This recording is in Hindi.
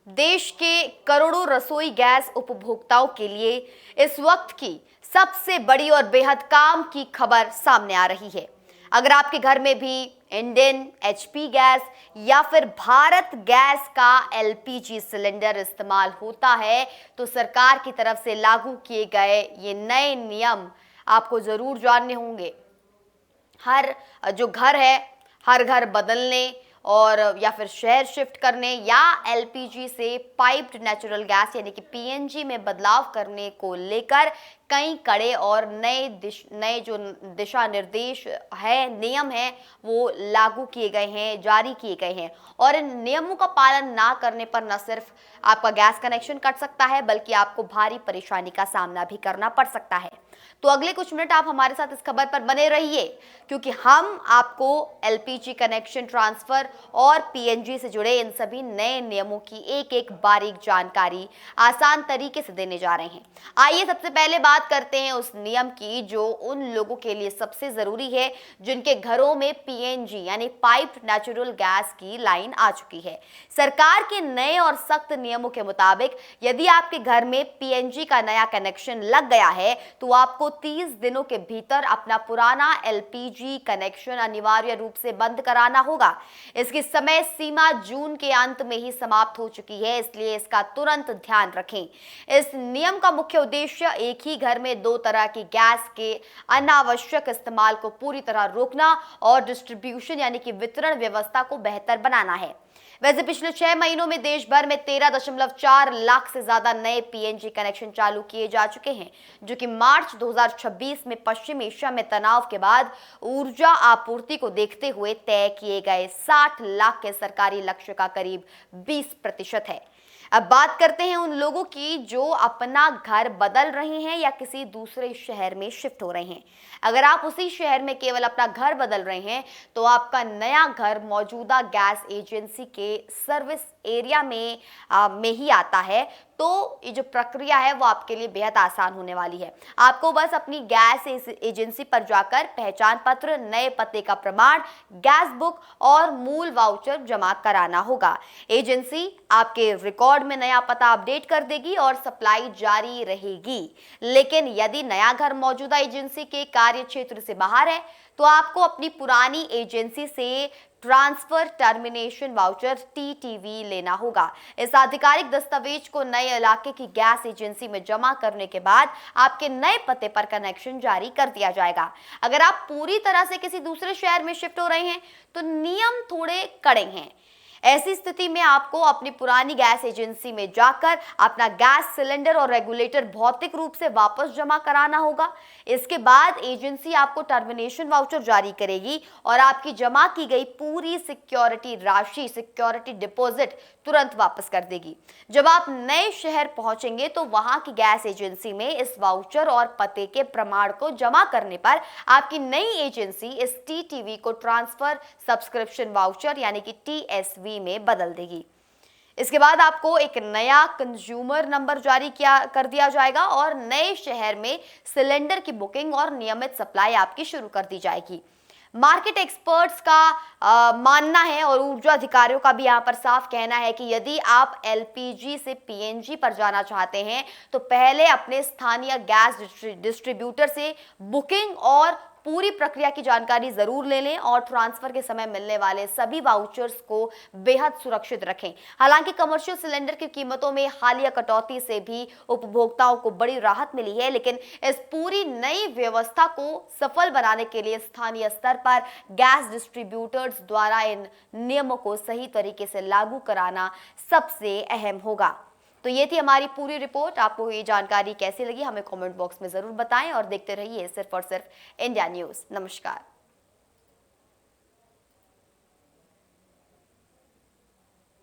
देश के करोड़ों रसोई गैस उपभोक्ताओं के लिए इस वक्त की सबसे बड़ी और बेहद काम की खबर सामने आ रही है। अगर आपके घर में भी इंडेन, एचपी गैस या फिर भारत गैस का एलपीजी सिलेंडर इस्तेमाल होता है तो सरकार की तरफ से लागू किए गए ये नए नियम आपको जरूर जानने होंगे। हर जो घर है, हर घर बदलने और या फिर शहर शिफ्ट करने या एलपीजी से पाइप्ड नेचुरल गैस यानी कि पीएनजी में बदलाव करने को लेकर कई कड़े और नए जो दिशा निर्देश है, नियम है, वो लागू किए गए हैं, जारी किए गए हैं। और इन नियमों का पालन ना करने पर न सिर्फ आपका गैस कनेक्शन कट सकता है बल्कि आपको भारी परेशानी का सामना भी करना पड़ सकता है। तो अगले कुछ मिनट आप हमारे साथ इस खबर पर बने रहिए, क्योंकि हम आपको एलपीजी कनेक्शन ट्रांसफर और पीएनजी से जुड़े इन सभी नए नियमों की एक एक बारीक जानकारी आसान तरीके से देने जा रहे हैं। आइए सबसे पहले बात करते हैं उस नियम की जो उन लोगों के लिए सबसे जरूरी है जिनके घरों में पीएनजी यानी पाइप्ड नेचुरल गैस की लाइन आ चुकी है। सरकार के नए और सख्त नियमों के मुताबिक यदि आपके घर में पीएनजी का नया कनेक्शन लग गया है तो आपको 30 दिनों के भीतर अपना पुराना एलपीजी कनेक्शन अनिवार्य रूप से बंद कराना होगा। इसकी समय सीमा जून के अंत में ही समाप्त हो चुकी है, इसलिए इसका तुरंत ध्यान रखें। इस नियम का मुख्य उद्देश्य एक ही घर में दो तरह की गैस के अनावश्यक इस्तेमाल को पूरी तरह रोकना और डिस्ट्रीब्यूशन यानी कि वितरण व्यवस्था को बेहतर बनाना है। वैसे पिछले 6 महीनों में देश भर में 13.4 लाख से ज्यादा नए पीएनजी कनेक्शन चालू किए जा चुके हैं, जो कि मार्च 2026 में पश्चिम एशिया में तनाव के बाद ऊर्जा आपूर्ति को देखते हुए तय किए गए 60 लाख के सरकारी लक्ष्य का करीब 20% है। अब बात करते हैं उन लोगों की जो अपना घर बदल रहे हैं या किसी दूसरे शहर में शिफ्ट हो रहे हैं। अगर आप उसी शहर में केवल अपना घर बदल रहे हैं तो आपका नया घर मौजूदा गैस एजेंसी के सर्विस एरिया में ही आता है, तो ये जो प्रक्रिया है वो आपके लिए बेहद आसान होने वाली है। आपको बस अपनी गैस एजेंसी पर जाकर पहचान पत्र, नए पते का प्रमाण, गैस बुक और मूल वाउचर जमा कराना होगा। एजेंसी आपके रिकॉर्ड में नया पता अपडेट कर देगी और सप्लाई जारी रहेगी। लेकिन यदि नया घर मौजूदा एजेंसी के कार्य क्षेत्र से बाहर है तो आपको अपनी पुरानी एजेंसी से ट्रांसफर टर्मिनेशन वाउचर टीटीवी लेना होगा। इस आधिकारिक दस्तावेज को नए इलाके की गैस एजेंसी में जमा करने के बाद आपके नए पते पर कनेक्शन जारी कर दिया जाएगा। अगर आप पूरी तरह से किसी दूसरे शहर में शिफ्ट हो रहे हैं तो नियम थोड़े कड़े हैं। ऐसी स्थिति में आपको अपनी पुरानी गैस एजेंसी में जाकर अपना गैस सिलेंडर और रेगुलेटर भौतिक रूप से वापस जमा कराना होगा। इसके बाद एजेंसी आपको टर्मिनेशन वाउचर जारी करेगी और आपकी जमा की गई पूरी सिक्योरिटी राशि, सिक्योरिटी डिपॉजिट तुरंत वापस कर देगी। जब आप नए शहर पहुंचेंगे तो वहां की गैस एजेंसी में इस वाउचर और पते के प्रमाण को जमा करने पर आपकी नई एजेंसी इस टीटीवी को ट्रांसफर सब्सक्रिप्शन वाउचर यानी कि टीएसवी में बदल देगी। इसके बाद आपको एक नया कंज्यूमर नंबर जारी कर दिया जाएगा और नए शहर में सिलेंडर की बुकिंग और नियमित सप्लाई आपकी शुरू कर दी जाएगी। मार्केट एक्सपर्ट्स का मानना है और ऊर्जा अधिकारियों का भी यहां पर साफ कहना है कि यदि आप एलपीजी से पीएनजी पर जाना चाहते हैं तो पहले अपने स्थानीय गैस डिस्ट्रीब्यूटर से बुकिंग और पूरी प्रक्रिया की जानकारी जरूर ले लें और ट्रांसफर के समय मिलने वाले सभी वाउचर्स को बेहद सुरक्षित रखें। हालांकि कमर्शियल सिलेंडर की कीमतों में हालिया कटौती से भी उपभोक्ताओं को बड़ी राहत मिली है, लेकिन इस पूरी नई व्यवस्था को सफल बनाने के लिए स्थानीय स्तर पर गैस डिस्ट्रीब्यूटर्स द्वारा इन नियमों को सही तरीके से लागू कराना सबसे अहम होगा। तो ये थी हमारी पूरी रिपोर्ट। आपको ये जानकारी कैसी लगी हमें कमेंट बॉक्स में जरूर बताएं और देखते रहिए सिर्फ और सिर्फ इंडिया न्यूज़। नमस्कार।